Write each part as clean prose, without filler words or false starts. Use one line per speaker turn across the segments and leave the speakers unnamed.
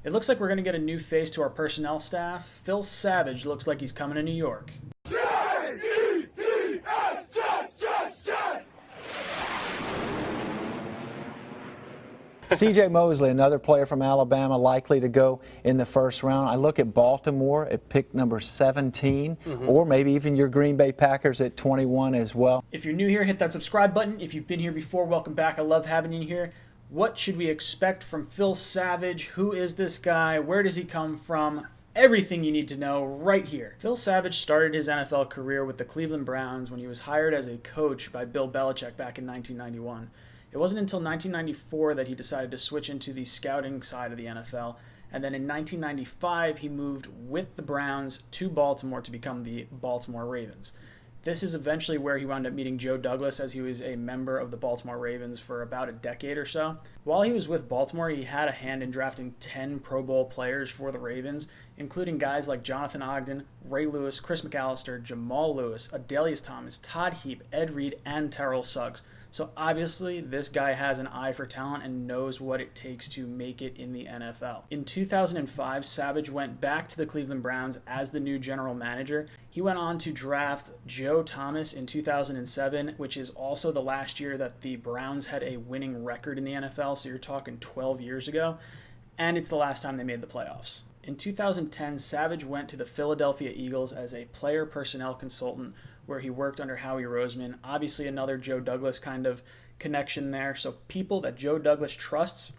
It looks like we're going to get a new face to our personnel staff. Phil Savage looks like he's coming to New York.
Jets, Jets, Jets, Jets!
C.J. Mosley, another player from Alabama, likely to go in the first round. I look at Baltimore at pick number 17, or maybe even your Green Bay Packers at 21 as well.
If you're new here, hit that subscribe button. If you've been here before, welcome back. I love having you here. What should we expect from Phil Savage? Who is this guy? Where does he come from? Everything you need to know right here. Phil Savage started his NFL career with the Cleveland Browns when he was hired as a coach by Bill Belichick back in 1991. It wasn't until 1994 that he decided to switch into the scouting side of the NFL, and then in 1995 he moved with the Browns to Baltimore to become the Baltimore Ravens. This is eventually where he wound up meeting Joe Douglas, as he was a member of the Baltimore Ravens for about a decade or so. While he was with Baltimore, he had a hand in drafting 10 Pro Bowl players for the Ravens, including guys like Jonathan Ogden, Ray Lewis, Chris McAllister, Jamal Lewis, Adelius Thomas, Todd Heap, Ed Reed, and Terrell Suggs. So obviously, this guy has an eye for talent and knows what it takes to make it in the NFL. In 2005, Savage went back to the Cleveland Browns as the new general manager. He went on to draft Joe Thomas in 2007, which is also the last year that the Browns had a winning record in the NFL, so you're talking 12 years ago, and it's the last time they made the playoffs. In 2010, Savage went to the Philadelphia Eagles as a player personnel consultant, where he worked under Howie Roseman. Obviously another Joe Douglas kind of connection there. So people that Joe Douglas trusts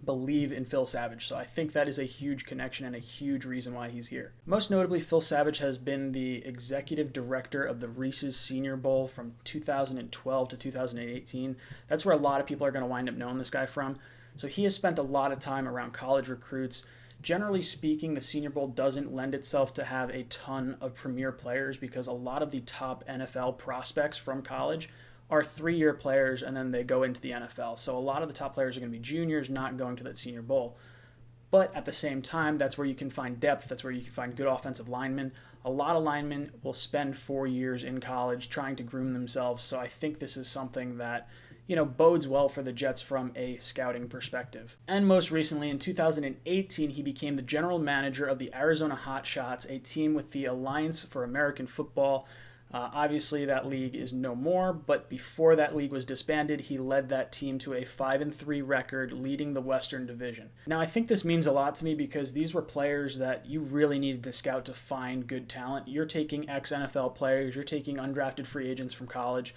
believe in Phil Savage. So I think that is a huge connection and a huge reason why he's here. Most notably, Phil Savage has been the executive director of the Reese's Senior Bowl from 2012 to 2018. That's where a lot of people are going to wind up knowing this guy from. So he has spent a lot of time around college recruits. Generally speaking, the Senior Bowl doesn't lend itself to have a ton of premier players because a lot of the top NFL prospects from college are 3-year players and then they go into the NFL. So a lot of the top players are going to be juniors, not going to that Senior Bowl. But at the same time, that's where you can find depth. That's where you can find good offensive linemen. A lot of linemen will spend 4 years in college trying to groom themselves. So I think this is something that bodes well for the Jets from a scouting perspective. And most recently, in 2018, he became the general manager of the Arizona Hotshots, a team with the Alliance for American Football. Obviously, that league is no more, but before that league was disbanded, he led that team to a 5-3 record, leading the Western Division. Now, I think this means a lot to me because these were players that you really needed to scout to find good talent. You're taking ex-NFL players, you're taking undrafted free agents from college,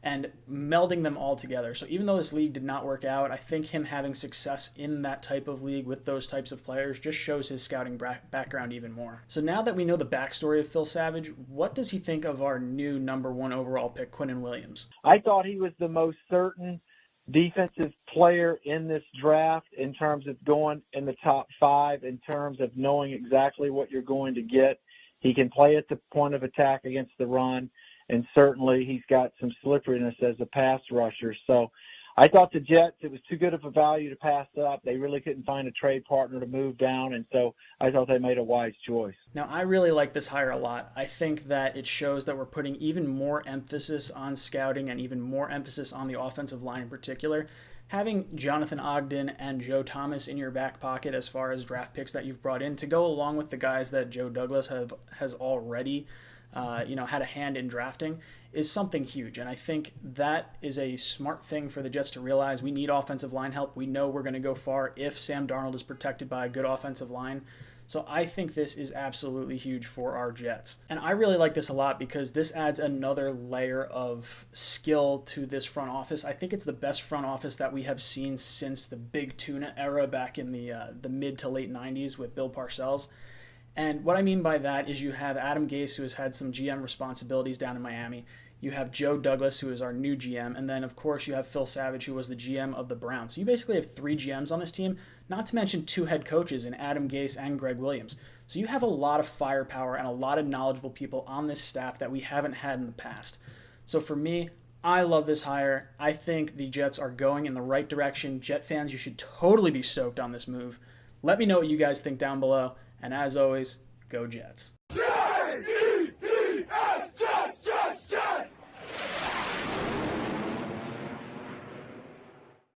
and melding them all together. So even though this league did not work out, I think him having success in that type of league with those types of players just shows his scouting background even more. So now that we know the backstory of Phil Savage, what does he think of our new number 1 overall pick, Quinnen Williams?
I thought he was the most certain defensive player in this draft in terms of going in the top 5, in terms of knowing exactly what you're going to get. He can play at the point of attack against the run. And certainly he's got some slipperiness as a pass rusher. So I thought the Jets, it was too good of a value to pass up. They really couldn't find a trade partner to move down, and so I thought they made a wise choice.
Now, I really like this hire a lot. I think that it shows that we're putting even more emphasis on scouting and even more emphasis on the offensive line in particular. Having Jonathan Ogden and Joe Thomas in your back pocket as far as draft picks that you've brought in to go along with the guys that Joe Douglas has already had a hand in drafting is something huge. And I think that is a smart thing for the Jets to realize. We need offensive line help. We know we're going to go far if Sam Darnold is protected by a good offensive line. So I think this is absolutely huge for our Jets. And I really like this a lot because this adds another layer of skill to this front office. I think it's the best front office that we have seen since the Big Tuna era back in the mid to late 90s with Bill Parcells. And what I mean by that is you have Adam Gase, who has had some GM responsibilities down in Miami. You have Joe Douglas, who is our new GM. And then, of course, you have Phil Savage, who was the GM of the Browns. So you basically have 3 GMs on this team, not to mention 2 head coaches in Adam Gase and Greg Williams. So you have a lot of firepower and a lot of knowledgeable people on this staff that we haven't had in the past. So for me, I love this hire. I think the Jets are going in the right direction. Jet fans, you should totally be stoked on this move. Let me know what you guys think down below. And as always, go Jets.